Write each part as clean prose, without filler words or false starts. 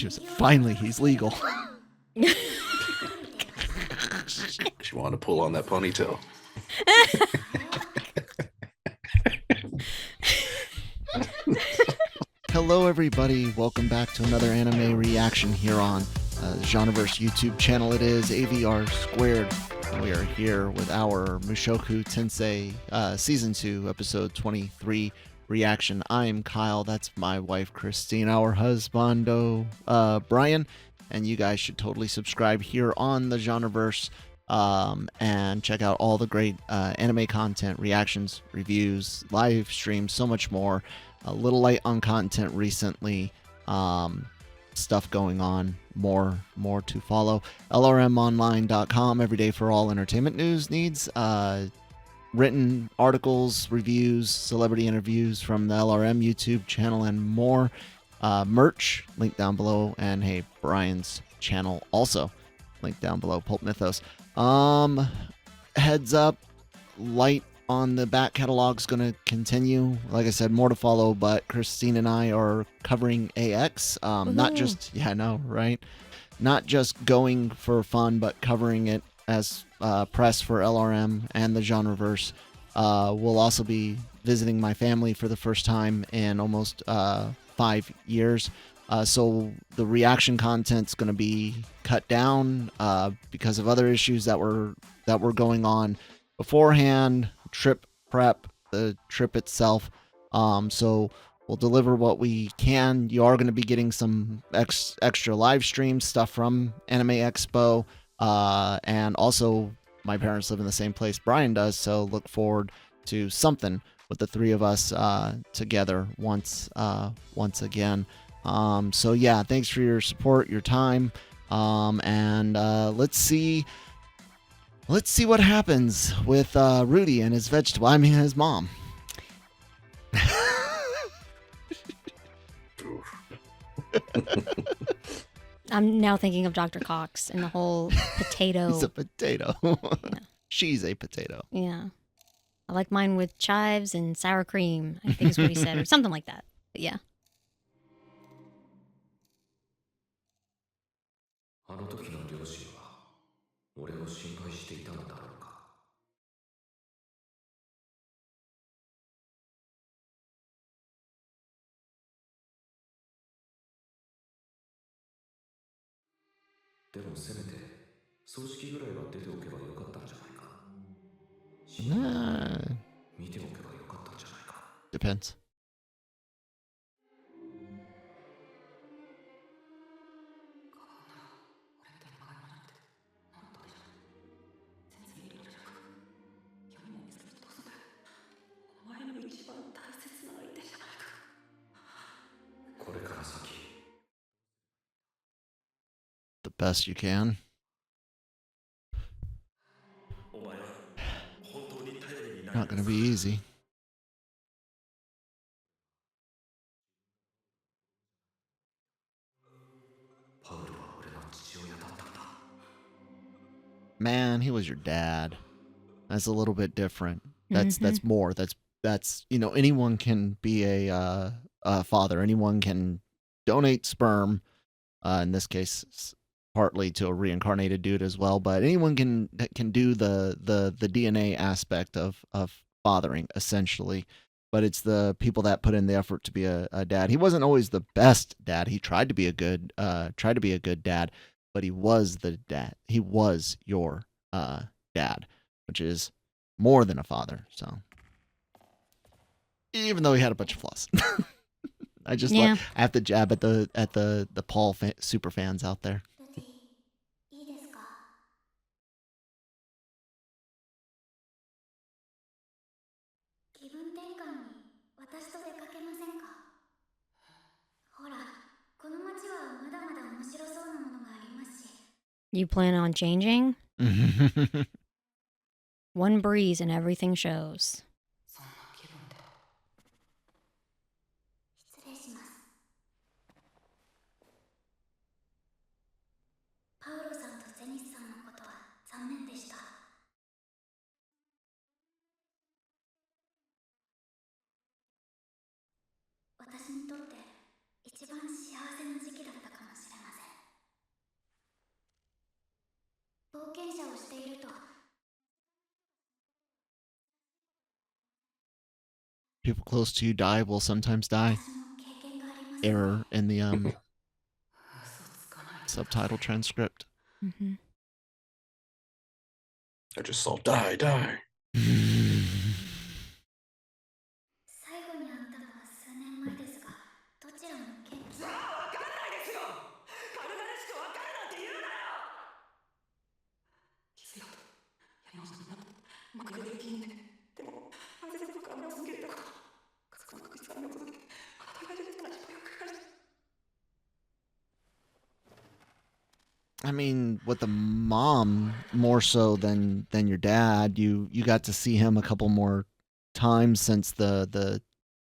She was finally he's legal. She wanted to pull on that ponytail. Hello everybody, welcome back to another anime reaction here on the Genreverse YouTube channel. It is AVR2. We are here with our Mushoku Tensei Season 2, Episode 23 reaction. I am Kyle, that's my wife Christine, our husbando Brian, and you guys should totally subscribe here on the Genreverse and check out all the great anime content, reactions, reviews, live streams, so much more. A little light on content recently, stuff going on, more to follow. LRMonline.com, every day for all entertainment news needs, written articles, reviews, celebrity interviews from the LRM YouTube channel, and more. Merch, link down below, and hey, Brian's channel also, link down below, Pulp Mythos. Heads up, light on the back catalog's gonna continue. Like I said, more to follow, but Christine and I are covering AX. Not just, yeah, I know, right? Not just going for fun, but covering it as press for LRM and the Genreverse. We'll also be visiting my family for the first time in almost 5 years. So the reaction content's going to be cut down because of other issues that were going on beforehand. Trip prep, the trip itself. So we'll deliver what we can. You are going to be getting some extra live stream stuff from Anime Expo, and also my parents live in the same place Brian does, so look forward to something with the three of us together once again. So yeah, thanks for your support, your time, and let's see what happens with Rudy and his vegetable. I mean, his mom. I'm now thinking of Dr. Cox and the whole potato. He's a potato. Yeah. She's a potato. Yeah. I like mine with chives and sour cream, I think is what he said, or something like that. But yeah. Depends. The best you can. Not gonna be easy. Man, he was your dad. That's a little bit different. That's more. That's you know, anyone can be a father. Anyone can donate sperm. In this case, partly to a reincarnated dude as well. But anyone can do the DNA aspect of fathering essentially. But it's the people that put in the effort to be a dad. He wasn't always the best dad. He tried to be a good dad, but he was the dad. He was your dad, which is more than a father. So even though he had a bunch of flaws. I just I have to jab at the Paul super fans out there. You plan on changing? One breeze and everything shows. people close to you die will sometimes die. Error in the subtitle transcript. Mm-hmm. I just saw die, die. I mean, with the mom more so than your dad, you got to see him a couple more times since the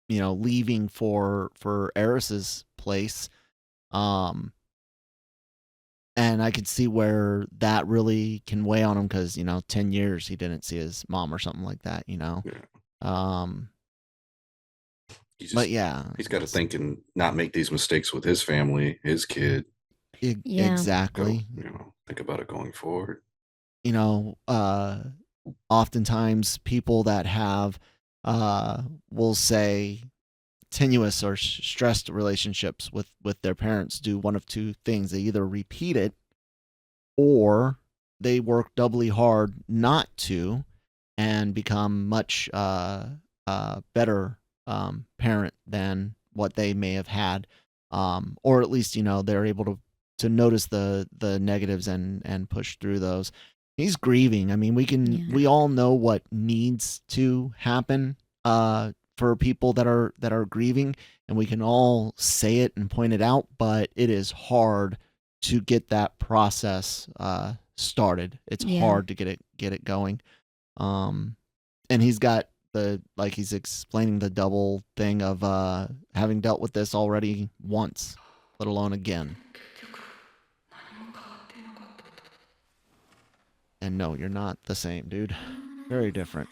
leaving for Eris's place. And I could see where that really can weigh on him because 10 years he didn't see his mom or something like that. Yeah. But yeah, he's got to think and not make these mistakes with his family, his kid. Yeah. Exactly. Think about it going forward. Oftentimes people that have, will say, tenuous or stressed relationships with their parents do one of two things. They either repeat it or they work doubly hard not to and become much better parent than what they may have had, or at least they're able to notice the negatives and push through those. He's grieving. I mean, we all know what needs to happen for people that are grieving, and we can all say it and point it out, but it is hard to get that process started. It's hard to get it going. And he's got he's explaining the double thing of having dealt with this already once, let alone again. And no, you're not the same, dude. Very different.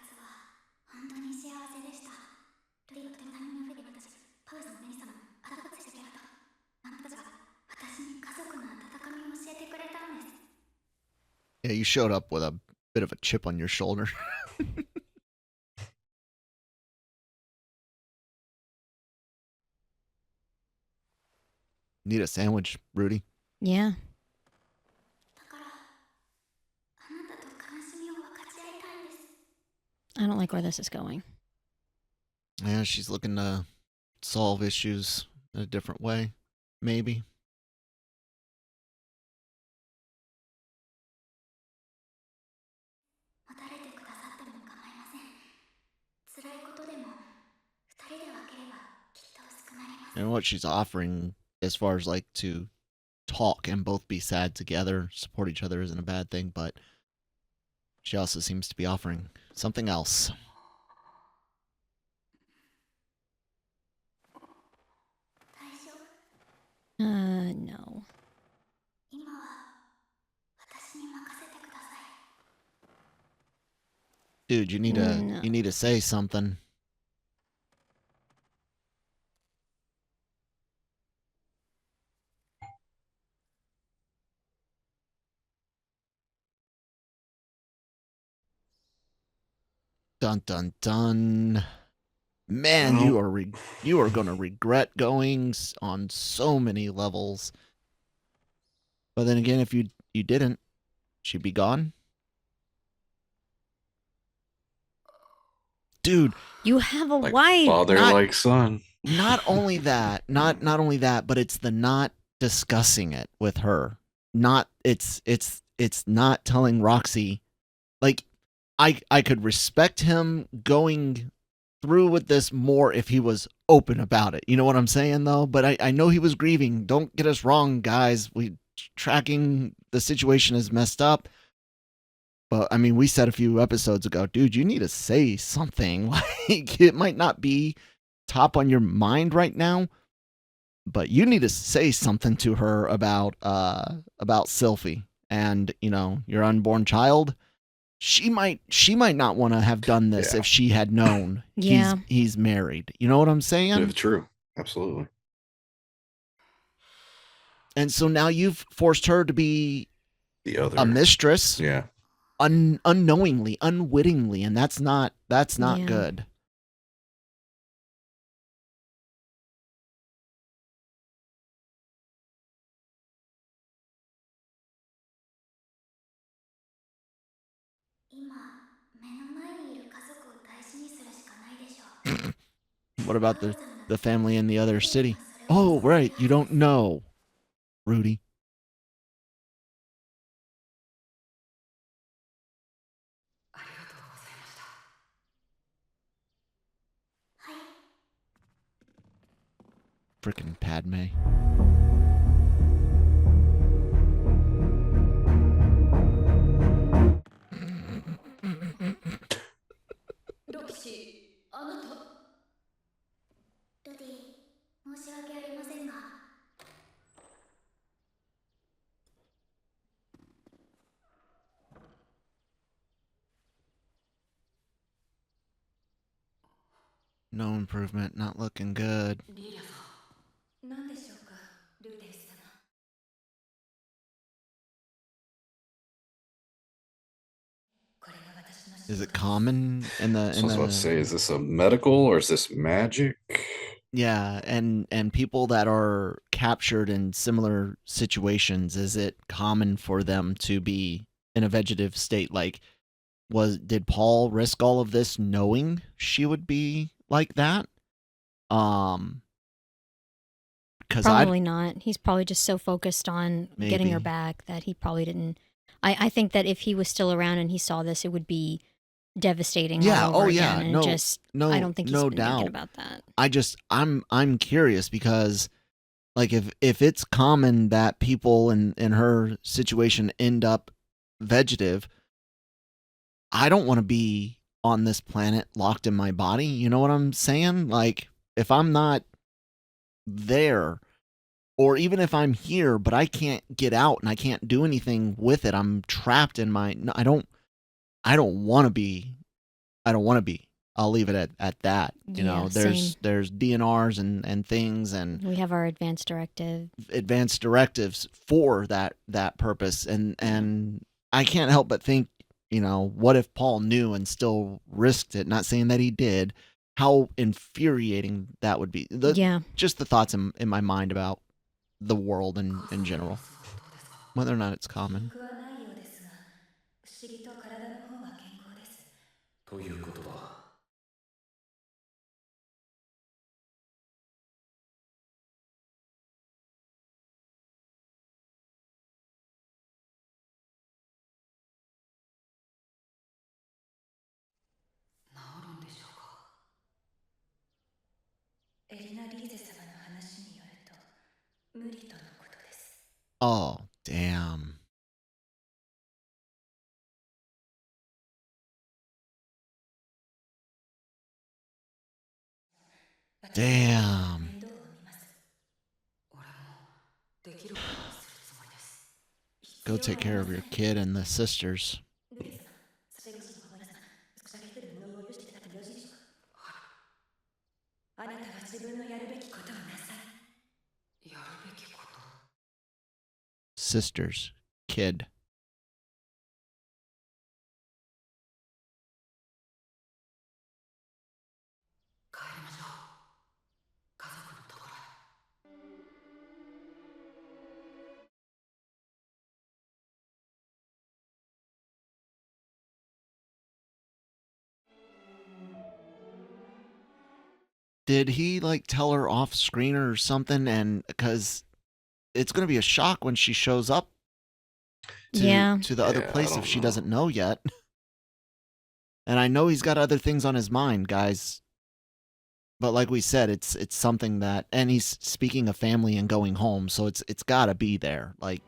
Yeah, you showed up with a bit of a chip on your shoulder. Need a sandwich, Rudy. Yeah. I don't like where this is going. Yeah, she's looking to solve issues in a different way, maybe. And what she's offering as far as to talk and both be sad together, support each other isn't a bad thing, but she also seems to be offering something else. No. Dude, you need to say something. Dun dun dun. Man, you are going to regret going on so many levels. But then again, if you didn't, she'd be gone. Dude, you have a like wife. Father like son. Not only that, not only that, but it's the not discussing it with her. Not it's not telling Roxy. Like I could respect him going through with this more if he was open about it. You know what I'm saying though? But I know he was grieving. Don't get us wrong, guys. We tracking the situation is messed up. But I mean, we said a few episodes ago, dude, you need to say something. Like it might not be top on your mind right now, but you need to say something to her about Sylphy and your unborn child. She might not want to have done this if she had known he's married. You know what I'm saying? Yeah, true. Absolutely. And so now you've forced her to be the other a mistress. Yeah. Unknowingly, unwittingly, and that's not good. What about the family in the other city? Oh, right. You don't know, Rudy. Frickin' Padme. Roxy, あなた。ルディ、申し訳ありませんが。No improvement, not looking good. リリアさん、何でしょうか、ルーデル様。Is it common in the So I was about to say, is this a medical or is this magic? Yeah, and people that are captured in similar situations, is it common for them to be in a vegetative state? Like, did Paul risk all of this knowing she would be like that? Because Probably not. He's probably just so focused on getting her Maybe. back that he probably didn't. I think that if he was still around and he saw this, it would be devastating Yeah, all over oh, again. yeah, And no- just, no- I don't think he's no been thinking doubt. about that. I'm curious because, like, if it's common that people in her situation end up vegetative, I don't want to be on this planet locked in my body. You know what I'm saying? Like, if I'm not there, or even if I'm here but I can't get out and I can't do anything with it, I'm trapped in my. No, I don't want to be. I don't want to be. I'll leave it at that. You Yeah, know, same. there's DNRs and things and We have our advanced directive. advanced directives for that purpose, and I can't help but think, you know, what if Paul knew and still risked it? Not saying that he did. How infuriating that would be. Yeah. Just the thoughts in my mind about the world in general, whether or not it's common. 記憶はないようですが、不思議と体の方は健康です。ということだ。治るんでしょうか。エリナ・リーゼ様の話によると、無理とのことです。Oh, damn. Damn. 面倒を見ます。俺もできることをするつもりです。 Go take care of your kid and the sisters. ルディ様、差し越しのご皆様、少しだけ一人の能を許していただいてよろしいでしょうか。あなたは自分のやるべきことをなさい。やるべきこと。 Sisters. Kid. 帰りましょう。家族のところへ。 Did he like tell her off screen or something? And because it's going to be a shock when she shows up to the other Yeah, I place if don't she know. doesn't know yet. And I know he's got other things on his mind, guys. But like we said, it's something that, and he's speaking of family and going home, so it's got to be there. Like,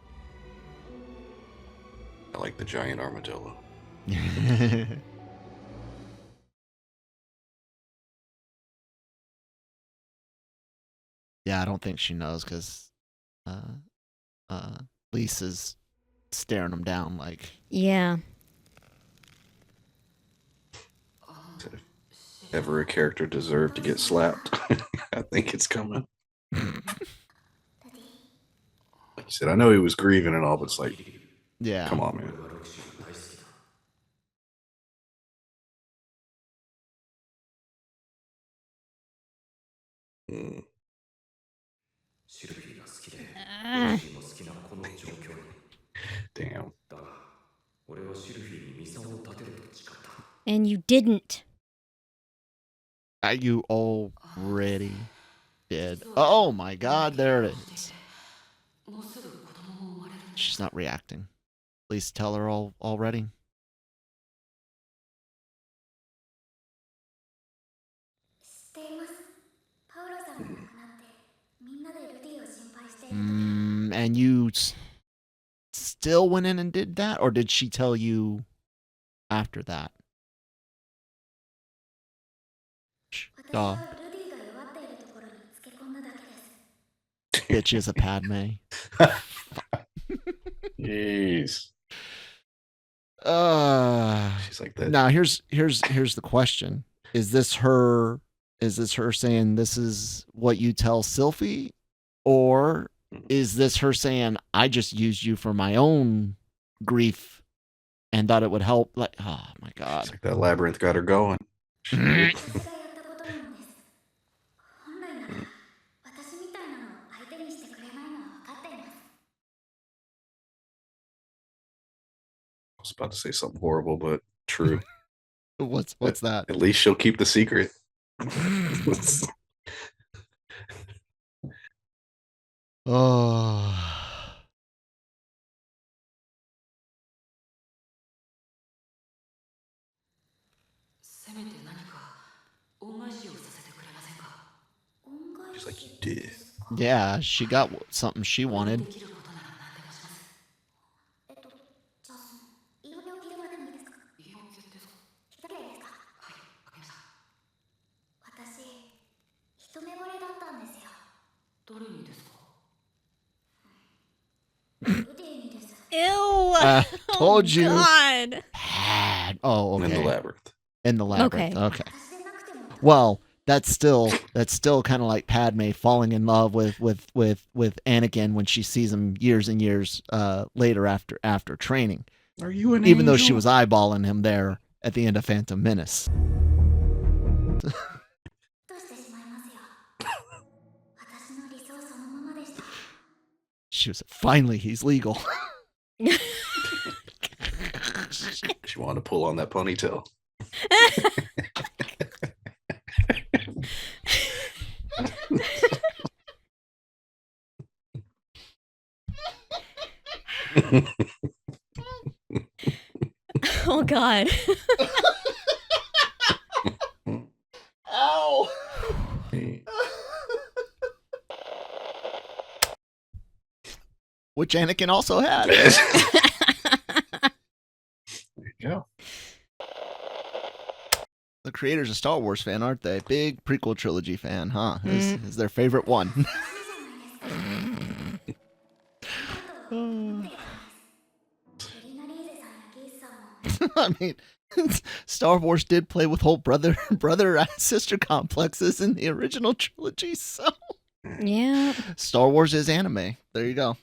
I like the giant armadillo. Yeah, I don't think she knows because Lisa's staring him down like. Yeah. If ever a character deserved to get slapped, I think it's coming. Like you said, I know he was grieving and all, but it's like, Yeah. come on, man. 俺はロキシーが大好きだ。 Mm. シルフィーが好きで、ロ Ah. キシーも好きなこの状況に。 Damn. だが、俺はシルフィーに And you didn't. You already did. Oh my god, there it is. She's not reacting. Please tell her already. 知っています。パウロさんが亡くなってみんなでルディを心配している時、And you still went in and did that, or did she tell you after that? 私はルディが弱っているところにつけ込んだだけです。 Bitch is a Padme. Jeez. She's like that. Now here's the question. Is this her saying this is what you tell Sylphy? Or is this her saying I just used you for my own grief and thought it would help? Like, oh my god. It's like that labyrinth got her going. 私がやったことなのです。本来なら私みたいなのを相手にしてくれないのは分かっています。 I was about to say something horrible, but true. What's that? At least she'll keep the secret. Oh. せめて何か恩返しをさせてくれませんか。 恩返 Just like し you did. ですか。 Yeah, she got something she で wanted. きることなら何でもします。じゃあ言い訳を聞いてもらってもいいですか。言い訳ですか。聞いてもらっていいですか。はい、わかりました。私一目惚れだったんですよ。誰にですか。ルディにです。 Ew. Told you. God. Bad. Oh, In the okay. labyrinth. In the labyrinth. Okay. Okay. 私でなくても。 Well, that's still kind of like Padme falling in love with Anakin when she sees him years and years later after training. Are you an Even though she angel? was eyeballing him there at the end of Phantom Menace. どうしてしまいますよ。私の理想そのままでした。 She was finally he's legal. She wanted to pull on that ponytail. Oh God. Ow. Which Anakin also had. There you go. The creator's a Star Wars fan, aren't they? Big prequel trilogy fan, huh? Is their favorite one. エリナリーゼさんやギースさんも I mean, Star Wars did play with whole brother sister complexes in the original trilogy, so Yeah. Star Wars is anime. There you go.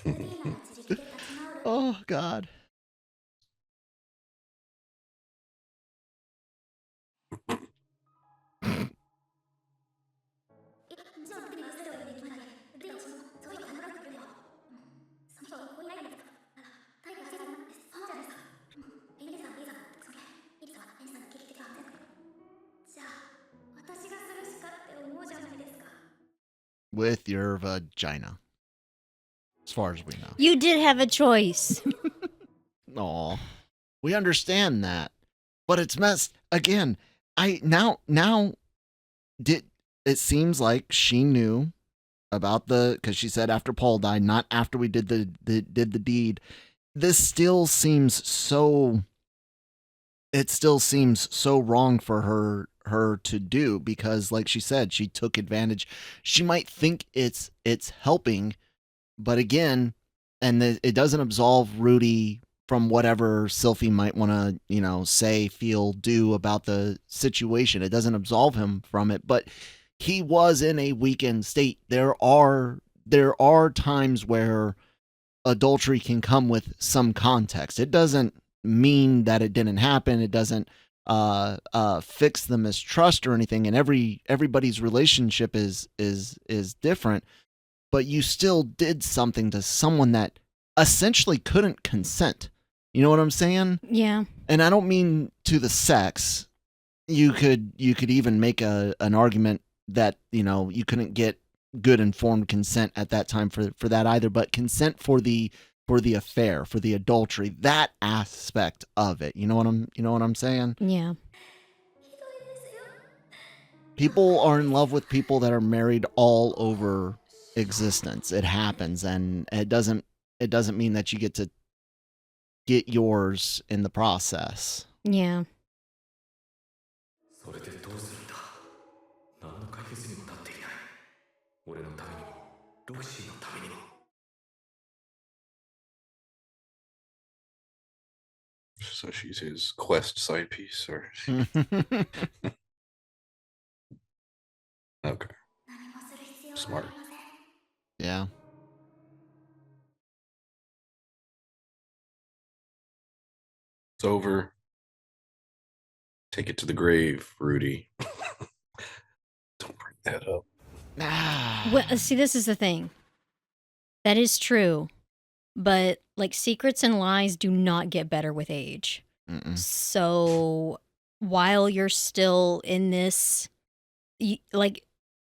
ルディなら自力で立ち直る。 Oh God. じゃあルディが捨てておいてできない。ルディはそういう考えてくれよ。その人はここにいないんですか。タイガーさんです。そうじゃないですか。リンデさん、リーさん、それ、リツはエンさんの危機的安全。じゃあ私がするしかって思うじゃないですか。 With your vagina. As far as we know. You did have a choice. Aw. We understand that. But it's messed again. Now did it seems like she knew about because she said after Paul died, not after we did the deed. This still seems so wrong for her to do, because like she said, she took advantage. She might think it's helping, but again, and it doesn't absolve Rudy from whatever Sylphy might want to, say, feel, do about the situation. It doesn't absolve him from it, but he was in a weakened state. There are times where adultery can come with some context. It doesn't mean that it didn't happen. It doesn't fix the mistrust or anything. And everybody's relationship is different, but you still did something to someone that essentially couldn't consent. You know what I'm saying? Yeah. And I don't mean to the sex. You could even make an argument that, you know, you couldn't get good informed consent at that time for that either, but consent for the affair, for the adultery, that aspect of it. You know what I'm saying? Yeah. People are in love with people that are married all over existence. It happens, and it doesn't mean that you get to get yours in the process. Yeah. それでどうするんだ。何の解決にもなっていない。俺のためにもロクシーのためにも。 So she's his quest side piece, or okay, smart. Yeah. It's over. Take it to the grave, Rudy. Don't bring that up. Well, see, this is the thing. That is true. But like secrets and lies do not get better with age. Mm-mm. So while you're still in this, like,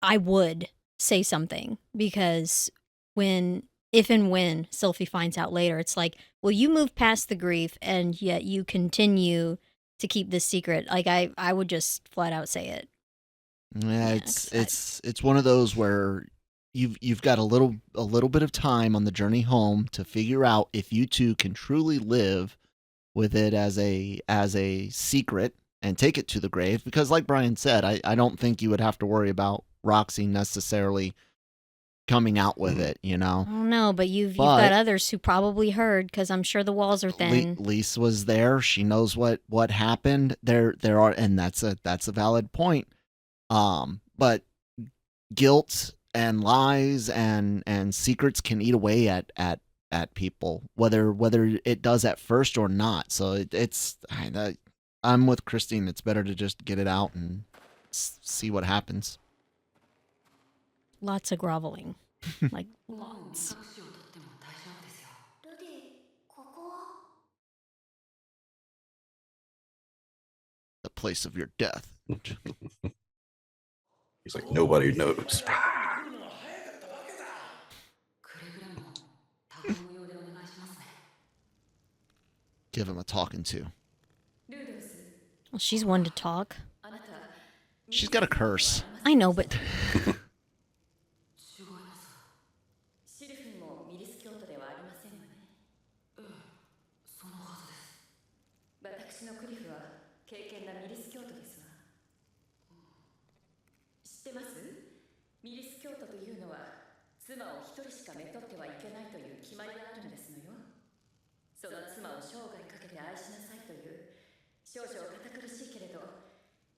I would say something, because if and when Sylphy finds out later, it's like, well, you moved past the grief and yet you continue to keep this secret. Like, I would just flat out say it. Yeah, it's one of those where you've got a little bit of time on the journey home to figure out if you two can truly live with it as a secret and take it to the grave. Because like Brian said, I don't think you would have to worry about Roxy necessarily coming out with it, you know. I don't know, but you've got others who probably heard, because I'm sure the walls are thin. Lisa was there. She knows what happened. There are, and that's a valid point. But guilt and lies and secrets can eat away at people, whether it does at first or not. So I'm with Christine. It's better to just get it out and see what happens. Lots of groveling. Like, lots. The place of your death. He's like, nobody knows. Give him a talking to. Well, she's one to talk. She's got a curse. I know, but シルフィもミリス京都ではありませんわね。そのはずです。私のクリフは敬虔なミリス京都ですわ。知ってます？ミリス京都というのは妻を一人しかめとってはいけないという決まりがあるんですのよ。その妻を生涯かけて愛しなさいという少々堅苦しいけれど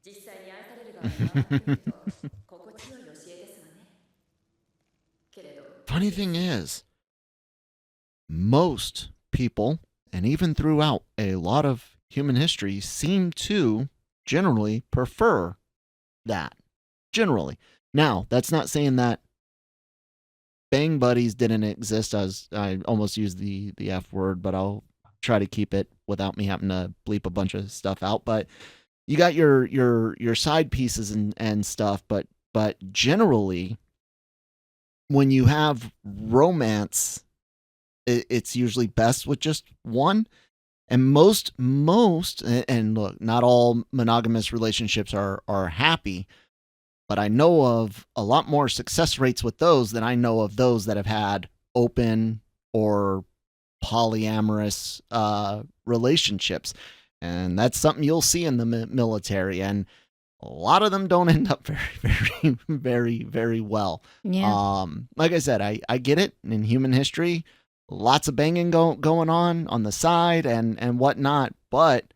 実際に愛される側に回ってみると心地よい教えですわね。けれど Funny thing is, most people, and even throughout a lot of human history, seem to generally prefer that. Generally. Now, that's not saying that bang buddies didn't exist, as I almost used the F word, but I'll try to keep it without me having to bleep a bunch of stuff out. But you got your side pieces and stuff, but generally, when you have romance, it's usually best with just one. And most, and look, not all monogamous relationships are happy, but I know of a lot more success rates with those than I know of those that have had open or polyamorous relationships. And that's something you'll see in the military. And a lot of them don't end up very, very, very well. yeah. Like I said, I get it. In human history, lots of banging going on the side and whatnot. But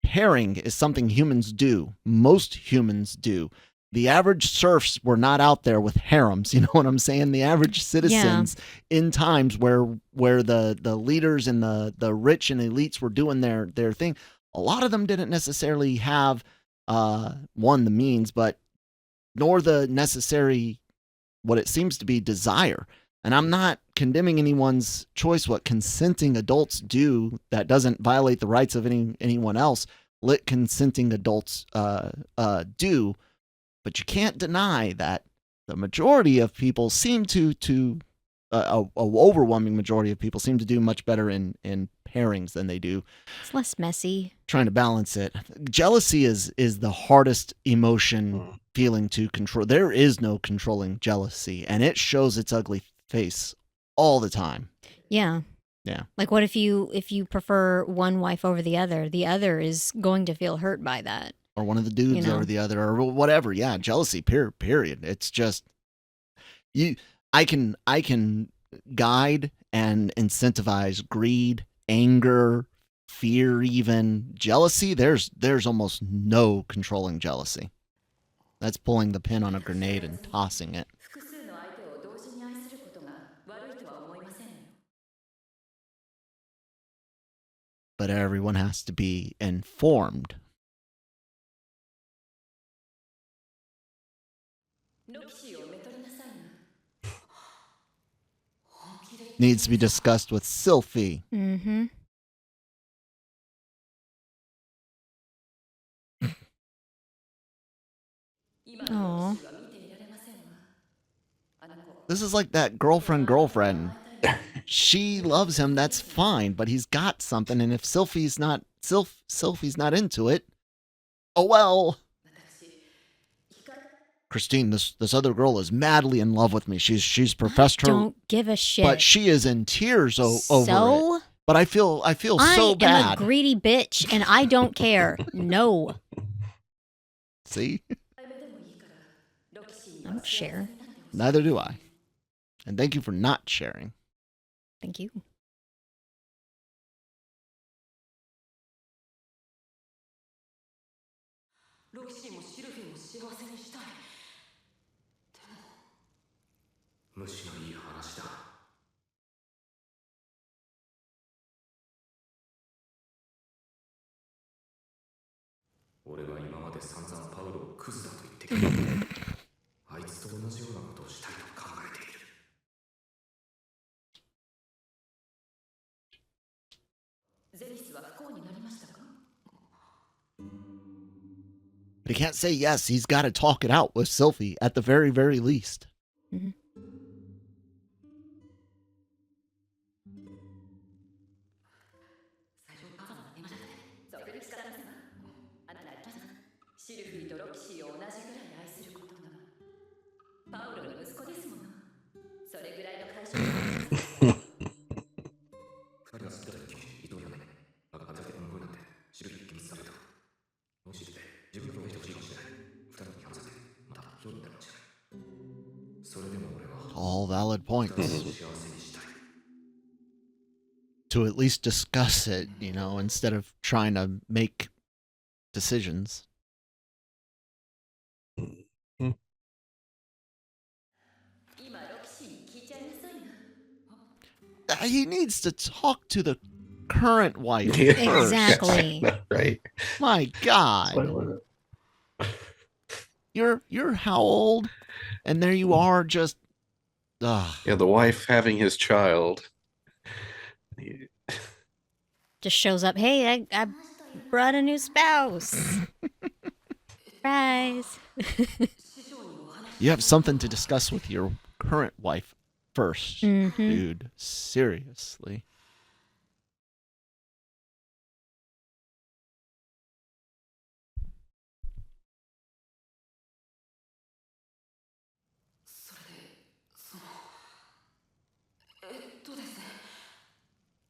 pairing is something humans do. Most humans do. The average serfs were not out there with harems. You know what I'm saying? The average citizens in times where the leaders and the rich and elites were doing their thing, a lot of them didn't necessarily have one, the means, but nor the necessary, what it seems to be, desire. And I'm not condemning anyone's choice. What consenting adults do that doesn't violate the rights of anyone else, let consenting adults do. But you can't deny that the majority of people seem to a overwhelming majority of people seem to do much better in pairings than they do It's less messy. trying to balance it. Jealousy is the hardest emotion feeling to control. There is no controlling jealousy, and it shows its ugly face all the time. Yeah. Yeah. Like, what if you prefer one wife over the other? The other is going to feel hurt by that. Or one of the dudes You know. over the other, or whatever. Yeah, jealousy. Period. It's just I can guide and incentivize greed, anger, fear, even jealousy. There's almost no controlling jealousy. That's pulling the pin on a grenade and tossing it. 複数の相手を同時に愛することが悪いとは思いませんよ。 But everyone has to be informed. ロキシーをめとりなさいな。本気で言って Needs to be discussed with Sylphy. Mm-hmm. 今のロキシーは見ていられませんわ。あの子 This is like that girlfriend. She loves him, that's fine, but he's got something, and if Sylphy's not into it, oh well. 私光 Christine, this other girl is madly in love with me. She's professed her, Don't give a shit. but she is in tears over it. So But I feel so I am bad. a greedy bitch, and I don't care. No. See, 目でもいいからロキシーに I は don't share. neither do I. And thank you for not sharing. Thank you. ロキシーもシルフィーも幸せにしたい。虫のいい話だ。俺が今まで散々パウロをクズだと言ってきた。あいつと同じようなことをしたいと考えている。ゼニスは不幸になりましたか？ But he can't say yes. He's got to talk it out with Sylphy at the very, very least. Mm-hmm. 最初パパの今だね。それで仕方ないわ。あなたシルフィーとロキシーを同じぐらい愛することがパウロの息子ですもの。それぐらいの解消が二人が好きだった時、伊藤よね。あがて思いなんて、知る気にされた。もしで自分の表現してほしいかもしれない。二人に話せて、また表現だかもしれない。それでも俺は All valid 二人 points. を幸せにしたい。 To at least discuss it, instead of trying to make decisions. 今ロキシーに聞いちゃいなさいな。 He needs to talk to the current wife Yeah. first. Exactly. Right. My God. You're how old? And there you are, just. Yeah, the wife having his child. Just shows up. Hey, I brought a new spouse. Surprise. You have something to discuss with your current wife first, Mm-hmm. dude. Seriously. それで、ですね。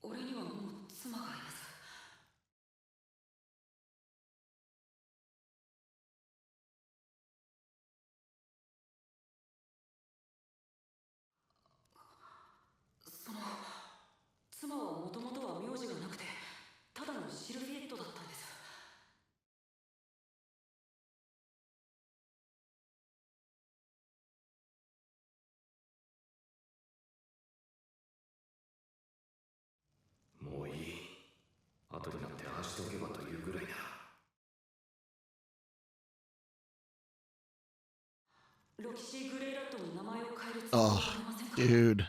俺にはもう妻がいます。妻はもともとは名字がなくて、ただのシルフィエットだったんです。もういい。後になってああしておけばというぐらいなら。ロキシー・グレイラットに名前を変えるつもり Oh, はありませんか？ dude.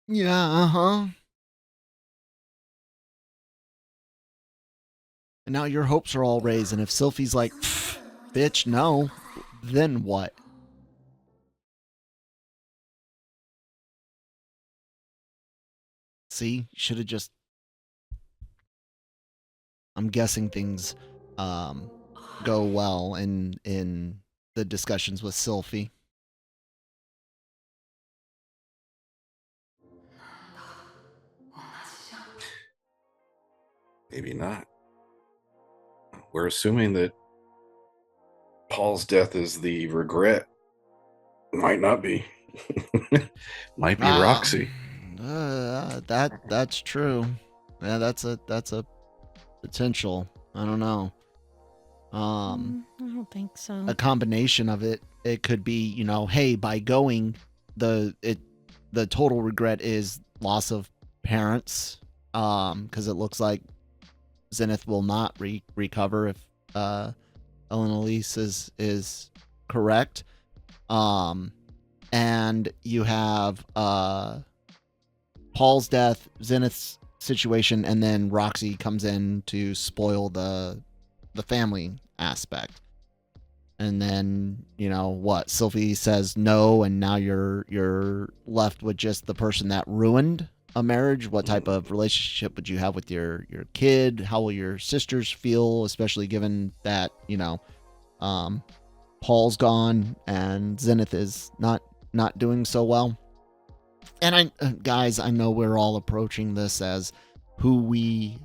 Yeah, uh-huh. And now your hopes are all raised, and if Sylphy's like, bitch, no, then what? See, should have just. I'm guessing things go well in the discussions with Sylphy. Maybe not. We're assuming that Paul's death is the regret. Might not be. Might be Roxy. That's true. Yeah, that's a potential. I don't know. I don't think so. A combination of it. It could be, hey, by going, the total regret is loss of parents. Because it looks like Zenith will not recover if Ellen Elise is correct. And you have Paul's death, Zenith's situation, and then Roxy comes in to spoil the family aspect. And then, what? Sylphy says no, and now you're left with just the person that ruined a marriage. What type of relationship would you have with your kid? How will your sisters feel, especially given that, Paul's gone and Zenith is not doing so well. And guys, I know we're all approaching this as who we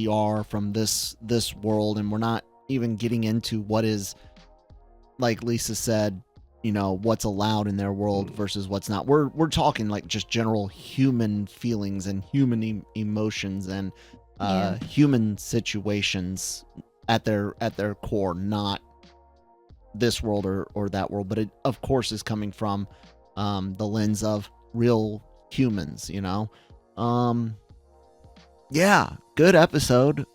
are from this world, and we're not even getting into what is, like Lisa said, what's allowed in their world versus what's not. We're talking like just general human feelings and human emotions and human situations at their core, not this world or that world. But it, of course, is coming from the lens of real humans, Yeah, good episode.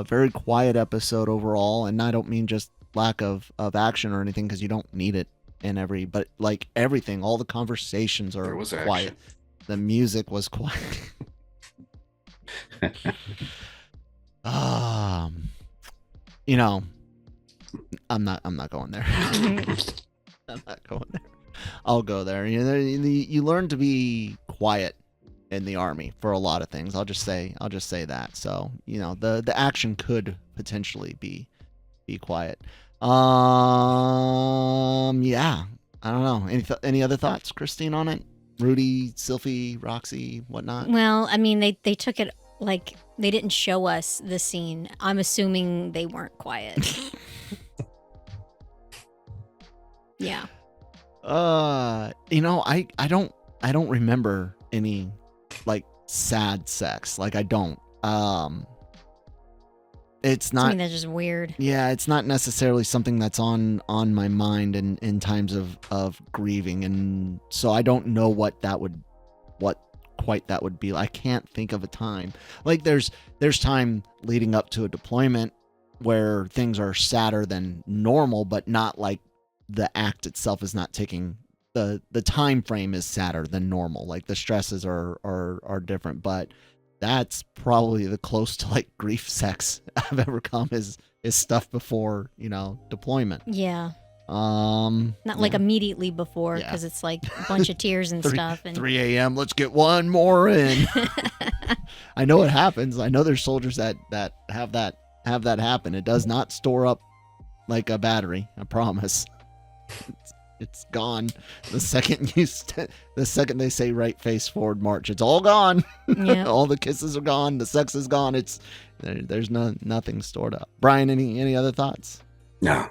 Very quiet episode overall, and I don't mean just lack of action or anything, because you don't need it in but like everything, all the conversations are quiet. Action. The music was quiet. I'm not going there. I'm not going there. I'll go there. You learn to be quiet in the army for a lot of things. I'll just say that. So, the action could potentially be quiet. Yeah. I don't know. Any other thoughts, Christine, on it? Rudy, Sylphy, Roxy, whatnot? Well, I mean, they took it like they didn't show us the scene. I'm assuming they weren't quiet. Yeah. I don't remember any like sad sex. Like I don't. It's not. I mean, that's just weird. Yeah, it's not necessarily something that's on my mind in times of grieving, and so I don't know what quite that would be. I can't think of a time. Like there's time leading up to a deployment where things are sadder than normal, but not like the act itself is not taking the time frame is sadder than normal. Like the stresses are different, but that's probably the close to like grief sex I've ever come is stuff before, deployment. Yeah. Not like immediately before, because it's like a bunch of tears and stuff. And 3 a.m. Let's get one more in. I know it happens. I know there's soldiers that have that happen. It does not store up like a battery. I promise. It's gone the second the second they say right face forward march. It's all gone. Yeah. All the kisses are gone. The sex is gone. There's nothing stored up. Brian, any other thoughts? No.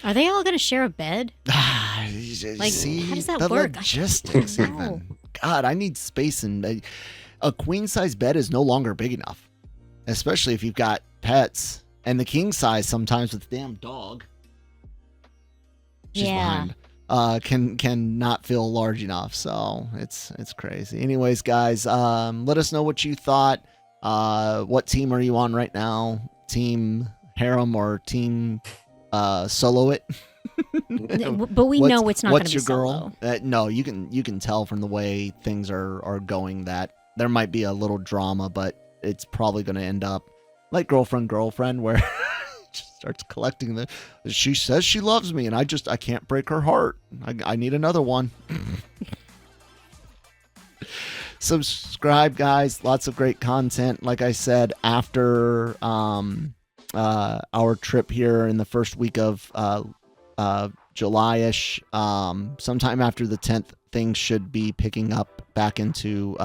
Are they all going to share a bed? Like, see, how does that the work? Logistics, even. God, I need space, and a queen size bed is no longer big enough, especially if you've got pets. And the king size sometimes with the damn dog. She's behind. Can not feel large enough, so it's crazy. Anyways, guys, let us know what you thought. What team are you on right now? Team Harem or Team Solo It? But we know it's not going to What's be your solo. girl? No, you can tell from the way things are going that there might be a little drama, but it's probably going to end up like girlfriend, where just starts collecting the. She says she loves me, and I can't break her heart. I need another one. Subscribe, guys. Lots of great content. Like I said, after our trip here in the first week of July-ish, sometime after the 10th, things should be picking up back into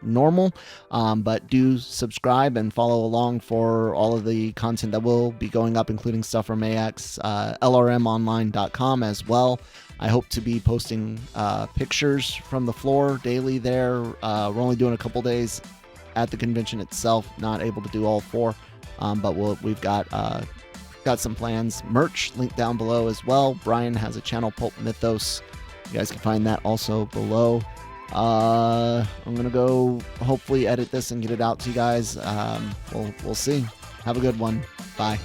normal. But do subscribe and follow along for all of the content that will be going up, including stuff from AX, lrmonline.com as well. I hope to be posting pictures from the floor daily there. We're only doing a couple days at the convention itself, not able to do all 4, but we've got some plans. Merch linked down below as well. Brian has a channel, Pulp Mythos. You guys can find that also below. I'm gonna go hopefully edit this and get it out to you guys. We'll see. Have a good one. Bye.